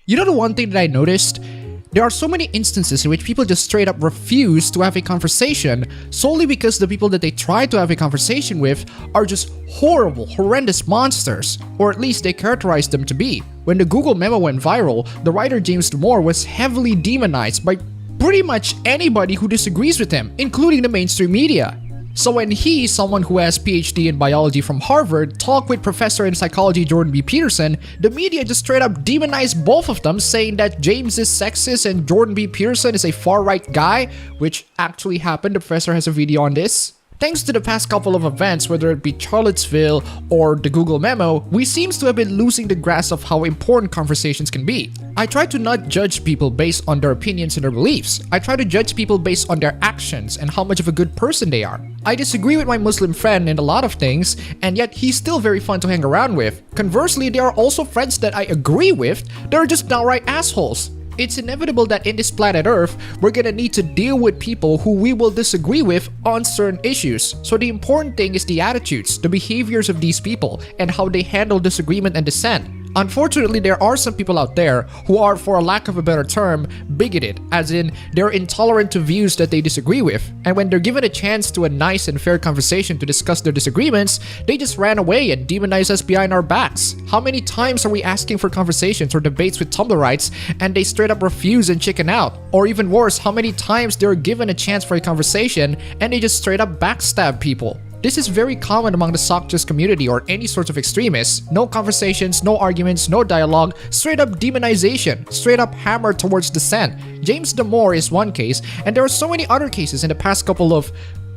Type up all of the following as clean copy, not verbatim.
You know the one thing that I noticed? There are so many instances in which people just straight up refuse to have a conversation solely because the people that they try to have a conversation with are just horrible, horrendous monsters, or at least they characterize them to be. When the Google memo went viral, the writer James Damore was heavily demonized by pretty much anybody who disagrees with him, including the mainstream media. So when he, someone who has PhD in biology from Harvard, talked with professor in psychology Jordan B. Peterson, the media just straight up demonized both of them, saying that James is sexist and Jordan B. Peterson is a far-right guy, which actually happened. The professor has a video on this. Thanks to the past couple of events, whether it be Charlottesville or the Google memo, we seems to have been losing the grasp of how important conversations can be. I try to not judge people based on their opinions and their beliefs. I try to judge people based on their actions and how much of a good person they are. I disagree with my Muslim friend in a lot of things, and yet he's still very fun to hang around with. Conversely, there are also friends that I agree with that are just downright assholes. It's inevitable that in this planet Earth, we're gonna need to deal with people who we will disagree with on certain issues. So the important thing is the attitudes, the behaviors of these people, and how they handle disagreement and dissent. Unfortunately, there are some people out there who are, for a lack of a better term, bigoted, as in they're intolerant to views that they disagree with. And when they're given a chance to a nice and fair conversation to discuss their disagreements, they just ran away and demonized us behind our backs. How many times are we asking for conversations or debates with Tumblrites and they straight up refuse and chicken out? Or even worse, how many times they're given a chance for a conversation and they just straight up backstab people? This is very common among the Sockjust community or any sorts of extremists. No conversations, no arguments, no dialogue, straight up demonization, straight up hammer towards dissent. James Damore is one case, and there are so many other cases in the past couple of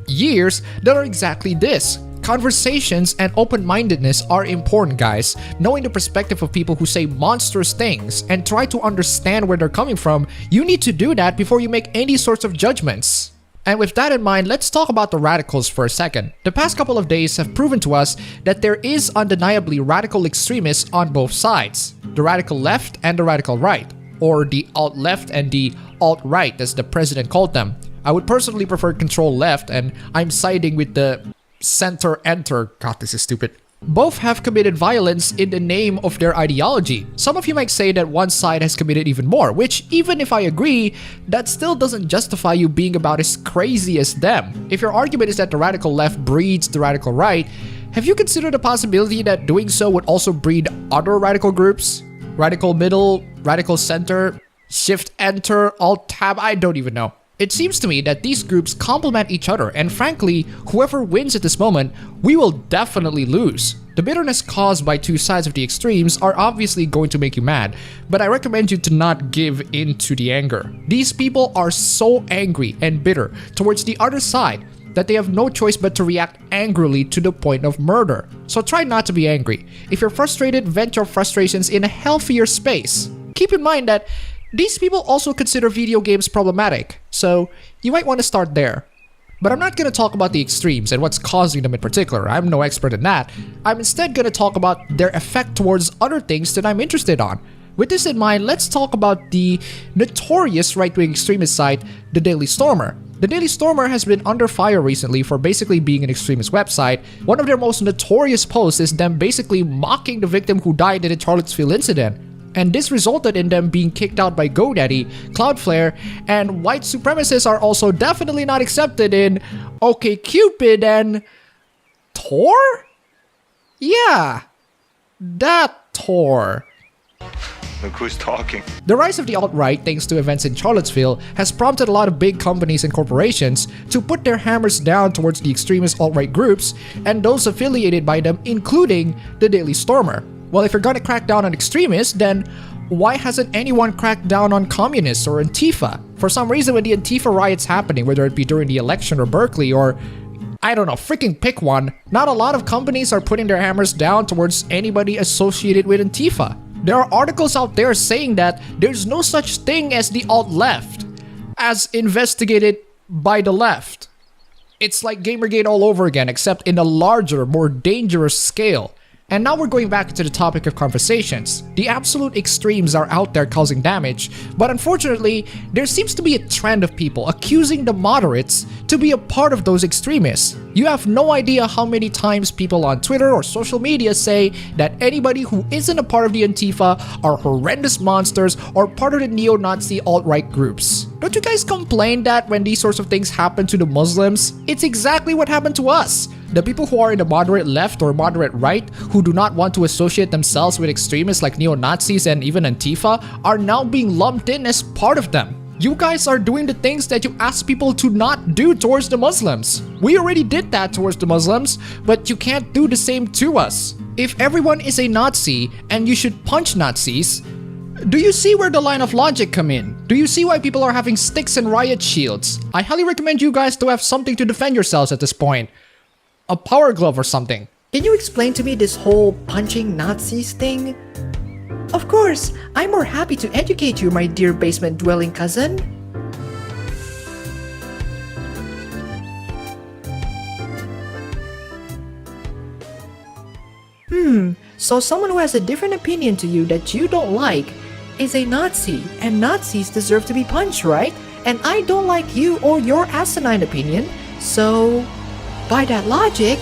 years that are exactly this. Conversations and open-mindedness are important, guys. Knowing the perspective of people who say monstrous things and try to understand where they're coming from, you need to do that before you make any sorts of judgments. And with that in mind, let's talk about the radicals for a second. The past couple of days have proven to us that there is undeniably radical extremists on both sides. The radical left and the radical right. Or the alt-left and the alt-right, as the president called them. I would personally prefer control left, and I'm siding with the center-enter. God, this is stupid. Both have committed violence in the name of their ideology. Some of you might say that one side has committed even more, which, even if I agree, that still doesn't justify you being about as crazy as them. If your argument is that the radical left breeds the radical right, have you considered the possibility that doing so would also breed other radical groups? Radical middle, radical center, shift-enter, alt-tab, I don't even know. It seems to me that these groups complement each other, and frankly, whoever wins at this moment, we will definitely lose. The bitterness caused by two sides of the extremes are obviously going to make you mad, but I recommend you to not give in to the anger. These people are so angry and bitter towards the other side that they have no choice but to react angrily to the point of murder. So try not to be angry. If you're frustrated, vent your frustrations in a healthier space. Keep in mind that these people also consider video games problematic, so you might want to start there. But I'm not going to talk about the extremes and what's causing them in particular. I'm no expert in that. I'm instead going to talk about their effect towards other things that I'm interested on. With this in mind, let's talk about the notorious right-wing extremist site, The Daily Stormer. The Daily Stormer has been under fire recently for basically being an extremist website. One of their most notorious posts is them basically mocking the victim who died in the Charlottesville incident. And this resulted in them being kicked out by GoDaddy, Cloudflare, and white supremacists are also definitely not accepted in OkCupid and Tor? Yeah, that Tor. Look who's talking. The rise of the alt-right, thanks to events in Charlottesville, has prompted a lot of big companies and corporations to put their hammers down towards the extremist alt-right groups and those affiliated by them, including the Daily Stormer. Well, if you're gonna crack down on extremists, then why hasn't anyone cracked down on communists or AntiFa? For some reason, when the AntiFa riots happening, whether it be during the election or Berkeley or, I don't know, freaking pick one, not a lot of companies are putting their hammers down towards anybody associated with AntiFa. There are articles out there saying that there's no such thing as the alt-left, as investigated by the left. It's like Gamergate all over again, except in a larger, more dangerous scale. And now we're going back to the topic of conversations. The absolute extremes are out there causing damage, but unfortunately, there seems to be a trend of people accusing the moderates to be a part of those extremists. You have no idea how many times people on Twitter or social media say that anybody who isn't a part of the AntiFa are horrendous monsters or part of the neo-Nazi alt-right groups. Don't you guys complain that when these sorts of things happen to the Muslims? It's exactly what happened to us. The people who are in the moderate left or moderate right, who do not want to associate themselves with extremists like neo-Nazis and even AntiFa, are now being lumped in as part of them. You guys are doing the things that you ask people to not do towards the Muslims. We already did that towards the Muslims, but you can't do the same to us. If everyone is a Nazi and you should punch Nazis, do you see where the line of logic come in? Do you see why people are having sticks and riot shields? I highly recommend you guys to have something to defend yourselves at this point. A power glove or something. Can you explain to me this whole punching Nazis thing? Of course, I'm more happy to educate you, my dear basement-dwelling cousin. So someone who has a different opinion to you that you don't like is a Nazi, and Nazis deserve to be punched, right? And I don't like you or your asinine opinion, so by that logic,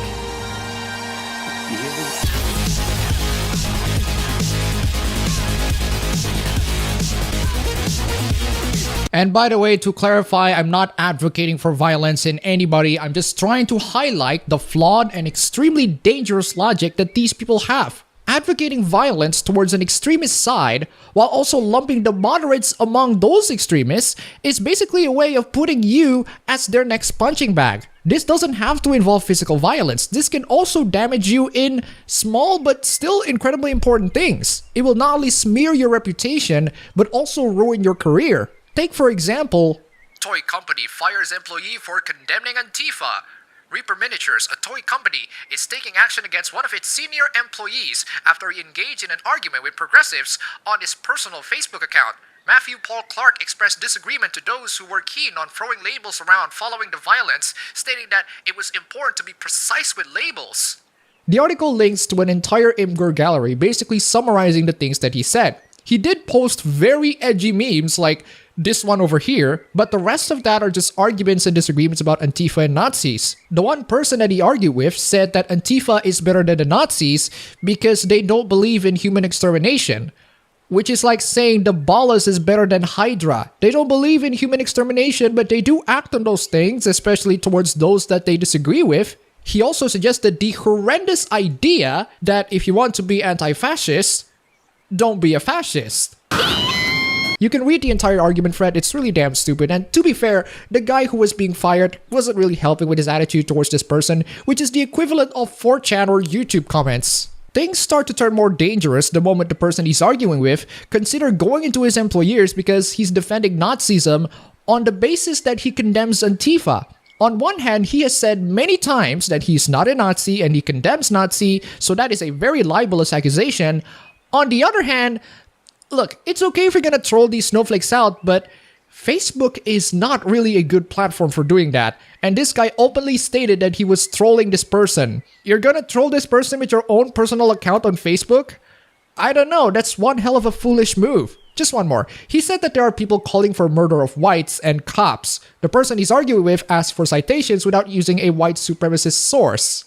And by the way, to clarify, I'm not advocating for violence in anybody. I'm just trying to highlight the flawed and extremely dangerous logic that these people have. Advocating violence towards an extremist side while also lumping the moderates among those extremists is basically a way of putting you as their next punching bag. This doesn't have to involve physical violence. This can also damage you in small but still incredibly important things. It will not only smear your reputation, but also ruin your career. Take for example, Toy company fires employee for condemning AntiFa. Reaper Miniatures, a toy company, is taking action against one of its senior employees after he engaged in an argument with progressives on his personal Facebook account. Matthew Paul Clark expressed disagreement to those who were keen on throwing labels around following the violence, stating that it was important to be precise with labels. The article links to an entire Imgur gallery basically summarizing the things that he said. He did post very edgy memes like this one over here, but the rest of that are just arguments and disagreements about Antifa and Nazis. The one person that he argued with said that Antifa is better than the Nazis because they don't believe in human extermination. Which is like saying the Ballas is better than Hydra. They don't believe in human extermination, but they do act on those things, especially towards those that they disagree with. He also suggested the horrendous idea that if you want to be anti-fascist, don't be a fascist. You can read the entire argument thread, it's really damn stupid, and to be fair, the guy who was being fired wasn't really helping with his attitude towards this person, which is the equivalent of 4chan or YouTube comments. Things start to turn more dangerous the moment the person he's arguing with consider going into his employers because he's defending Nazism on the basis that he condemns Antifa. On one hand, he has said many times that he's not a Nazi and he condemns Nazi, so that is a very libelous accusation. On the other hand, look, it's okay if you're gonna troll these snowflakes out, but Facebook is not really a good platform for doing that. And this guy openly stated that he was trolling this person. You're gonna troll this person with your own personal account on Facebook? I don't know, that's one hell of a foolish move. Just one more. He said that there are people calling for murder of whites and cops. The person he's arguing with asked for citations without using a white supremacist source.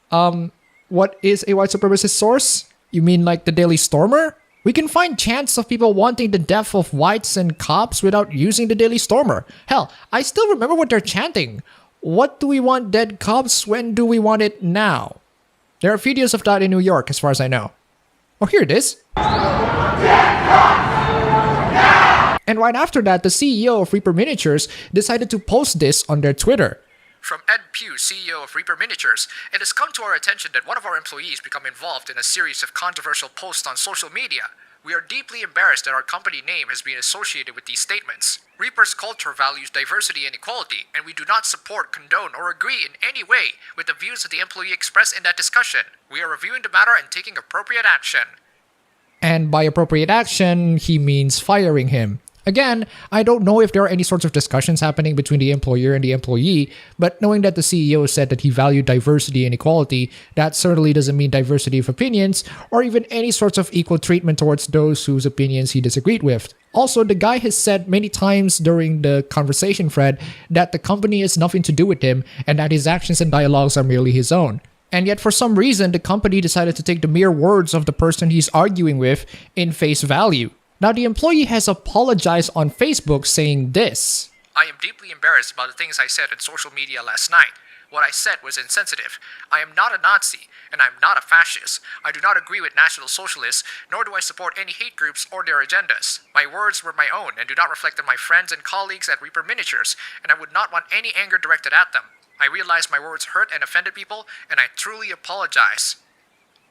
What is a white supremacist source? You mean like the Daily Stormer? We can find chants of people wanting the death of whites and cops without using the Daily Stormer. Hell, I still remember what they're chanting. What do we want dead cops? When do we want it now? There are videos of that in New York as far as I know. Oh, here it is. And right after that, the CEO of Reaper Miniatures decided to post this on their Twitter. From Ed Pugh, CEO of Reaper Miniatures, it has come to our attention that one of our employees become involved in a series of controversial posts on social media. We are deeply embarrassed that our company name has been associated with these statements. Reaper's culture values diversity and equality, and we do not support, condone, or agree in any way with the views that the employee expressed in that discussion. We are reviewing the matter and taking appropriate action. And by appropriate action, he means firing him. Again, I don't know if there are any sorts of discussions happening between the employer and the employee, but knowing that the CEO said that he valued diversity and equality, that certainly doesn't mean diversity of opinions or even any sorts of equal treatment towards those whose opinions he disagreed with. Also, the guy has said many times during the conversation thread that the company has nothing to do with him and that his actions and dialogues are merely his own. And yet for some reason, the company decided to take the mere words of the person he's arguing with in face value. Now, the employee has apologized on Facebook saying this. I am deeply embarrassed about the things I said on social media last night. What I said was insensitive. I am not a Nazi, and I am not a fascist. I do not agree with National Socialists, nor do I support any hate groups or their agendas. My words were my own and do not reflect on my friends and colleagues at Reaper Miniatures, and I would not want any anger directed at them. I realize my words hurt and offended people, and I truly apologize.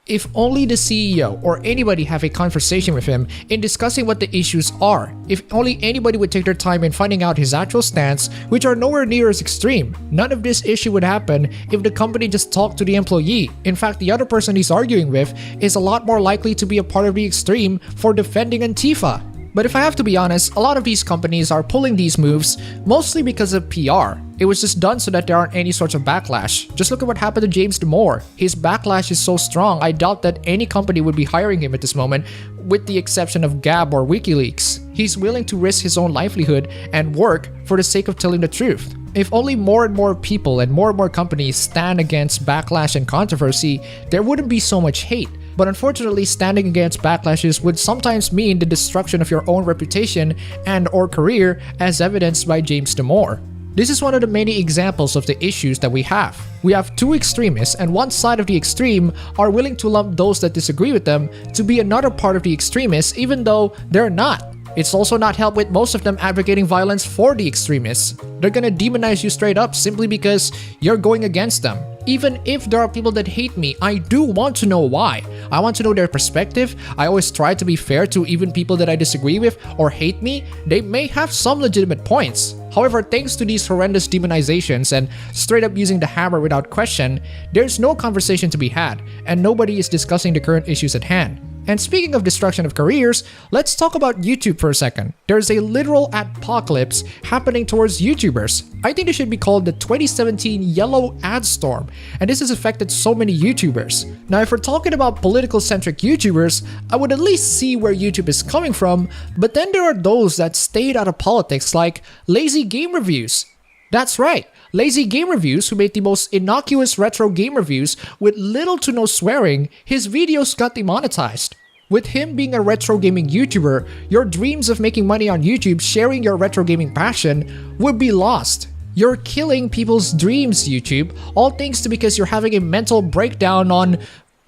If only the CEO or anybody have a conversation with him in discussing what the issues are. If only anybody would take their time in finding out his actual stance, which are nowhere near as extreme. None of this issue would happen if the company just talked to the employee. In fact, the other person he's arguing with is a lot more likely to be a part of the extreme for defending AntiFa. But if I have to be honest, a lot of these companies are pulling these moves mostly because of PR. It was just done so that there aren't any sorts of backlash. Just look at what happened to James Damore. His backlash is so strong, I doubt that any company would be hiring him at this moment, with the exception of Gab or WikiLeaks. He's willing to risk his own livelihood and work for the sake of telling the truth. If only more and more people and more companies stand against backlash and controversy, there wouldn't be so much hate. But unfortunately, standing against backlashes would sometimes mean the destruction of your own reputation and or career, as evidenced by James Damore. This is one of the many examples of the issues that we have. We have two extremists, and one side of the extreme are willing to lump those that disagree with them to be another part of the extremists, even though they're not. It's also not helped with most of them advocating violence for the extremists. They're gonna demonize you straight up simply because you're going against them. Even if there are people that hate me, I do want to know why. I want to know their perspective. I always try to be fair to even people that I disagree with or hate me. They may have some legitimate points. However, thanks to these horrendous demonizations and straight up using the hammer without question, there's no conversation to be had, and nobody is discussing the current issues at hand. And speaking of destruction of careers, let's talk about YouTube for a second. There's a literal apocalypse happening towards YouTubers. I think it should be called the 2017 Yellow Ad Storm, and this has affected so many YouTubers. Now, if we're talking about political-centric YouTubers, I would at least see where YouTube is coming from, but then there are those that stayed out of politics, like Lazy Game Reviews. That's right, Lazy Game Reviews, who made the most innocuous retro game reviews with little to no swearing, his videos got demonetized. With him being a retro gaming YouTuber, your dreams of making money on YouTube sharing your retro gaming passion would be lost. You're killing people's dreams, YouTube, all thanks to because you're having a mental breakdown on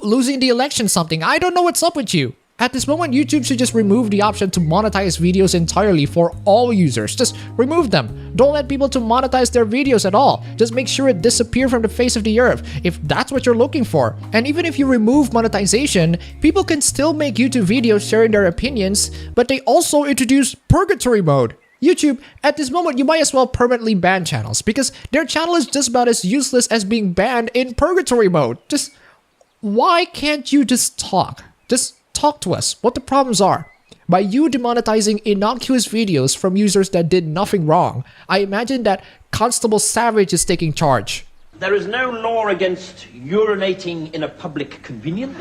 losing the election something. I don't know what's up with you. At this moment, YouTube should just remove the option to monetize videos entirely for all users. Just remove them. Don't let people to monetize their videos at all. Just make sure it disappears from the face of the earth, if that's what you're looking for. And even if you remove monetization, people can still make YouTube videos sharing their opinions, but they also introduce Purgatory mode. YouTube, at this moment, you might as well permanently ban channels, because their channel is just about as useless as being banned in Purgatory mode. Just, why can't you just talk? Just talk to us what the problems are. By you demonetizing innocuous videos from users that did nothing wrong, I imagine that Constable Savage is taking charge. There is no law against urinating in a public convenience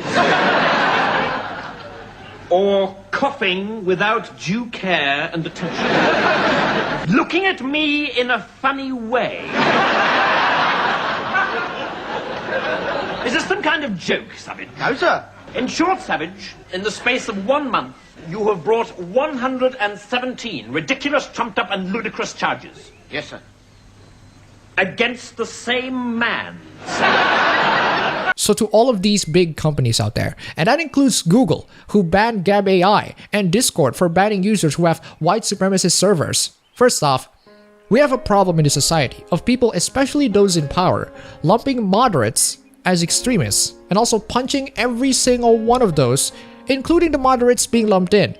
or coughing without due care and attention. Looking at me in a funny way. Is this some kind of joke, Savage? No, sir. In short, Savage, in the space of 1 month, you have brought 117 ridiculous, trumped-up and ludicrous charges. Yes, sir. Against the same man. So to all of these big companies out there, and that includes Google, who banned Gab AI, and Discord for banning users who have white supremacist servers. First off, we have a problem in the society of people, especially those in power, lumping moderates as extremists, and also punching every single one of those, including the moderates being lumped in.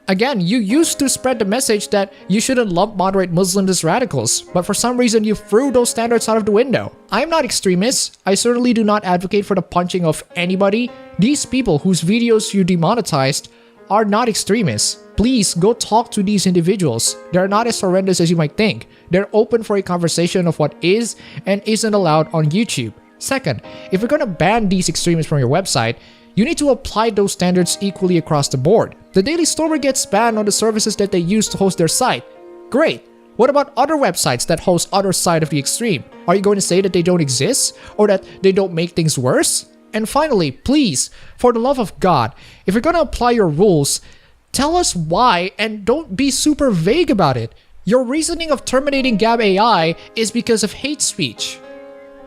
Again, you used to spread the message that you shouldn't lump moderate Muslims as radicals, but for some reason you threw those standards out of the window. I am not extremist. I certainly do not advocate for the punching of anybody. These people whose videos you demonetized are not extremists. please go talk to these individuals. They're not as horrendous as you might think. They're open for a conversation of what is and isn't allowed on YouTube. Second, if you're gonna ban these extremists from your website, you need to apply those standards equally across the board. The Daily Stormer gets banned on the services that they use to host their site. Great. What about other websites that host other side of the extreme? Are you going to say that they don't exist? Or that they don't make things worse? And finally, please, for the love of God, if you're gonna apply your rules, tell us why and don't be super vague about it. Your reasoning of terminating Gab AI is because of hate speech.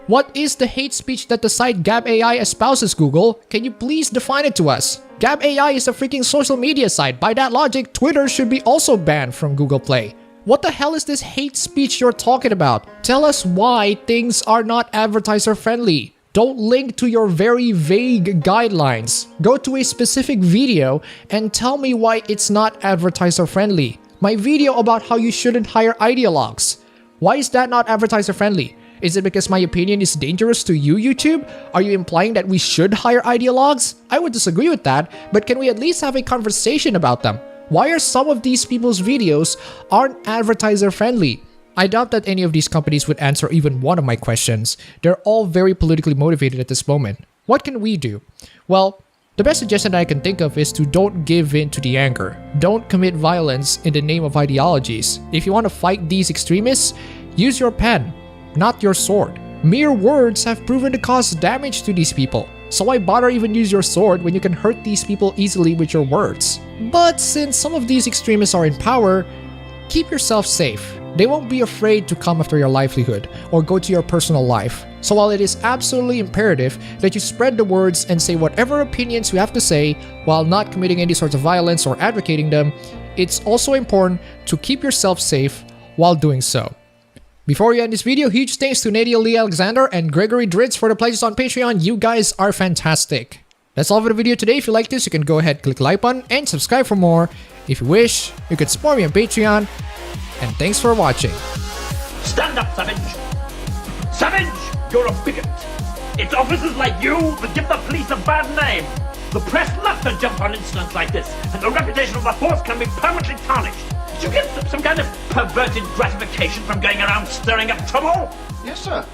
What is the hate speech that the site Gab AI espouses, Google? Can you please define it to us? Gab AI is a freaking social media site. By that logic, Twitter should be also banned from Google Play. What the hell is this hate speech you're talking about? Tell us why things are not advertiser friendly. Don't link to your very vague guidelines. Go to a specific video and tell me why it's not advertiser friendly. My video about how you shouldn't hire ideologues. Why is that not advertiser friendly? Is it because my opinion is dangerous to you, YouTube? Are you implying that we should hire ideologues? I would disagree with that, but can we at least have a conversation about them? Why are some of these people's videos aren't advertiser friendly? I doubt that any of these companies would answer even one of my questions. They're all very politically motivated at this moment. What can we do? Well, the best suggestion I can think of is to don't give in to the anger. Don't commit violence in the name of ideologies. If you want to fight these extremists, use your pen, not your sword. Mere words have proven to cause damage to these people. So why bother even use your sword when you can hurt these people easily with your words? But since some of these extremists are in power, keep yourself safe. They won't be afraid to come after your livelihood or go to your personal life. So while it is absolutely imperative that you spread the words and say whatever opinions you have to say while not committing any sorts of violence or advocating them, it's also important to keep yourself safe while doing so. Before we end this video, huge thanks to Nadia Lee Alexander and Gregory Dritz for the pledges on Patreon. You guys are fantastic. That's all for the video today. If you like this, you can go ahead, click the like button, and subscribe for more. If you wish, you could support me on Patreon. And thanks for watching. Stand up, Savage! Savage! You're a bigot! It's officers like you that give the police a bad name! The press love to jump on incidents like this, and the reputation of the force can be permanently tarnished. Did you get some kind of perverted gratification from going around stirring up trouble? Yes, sir.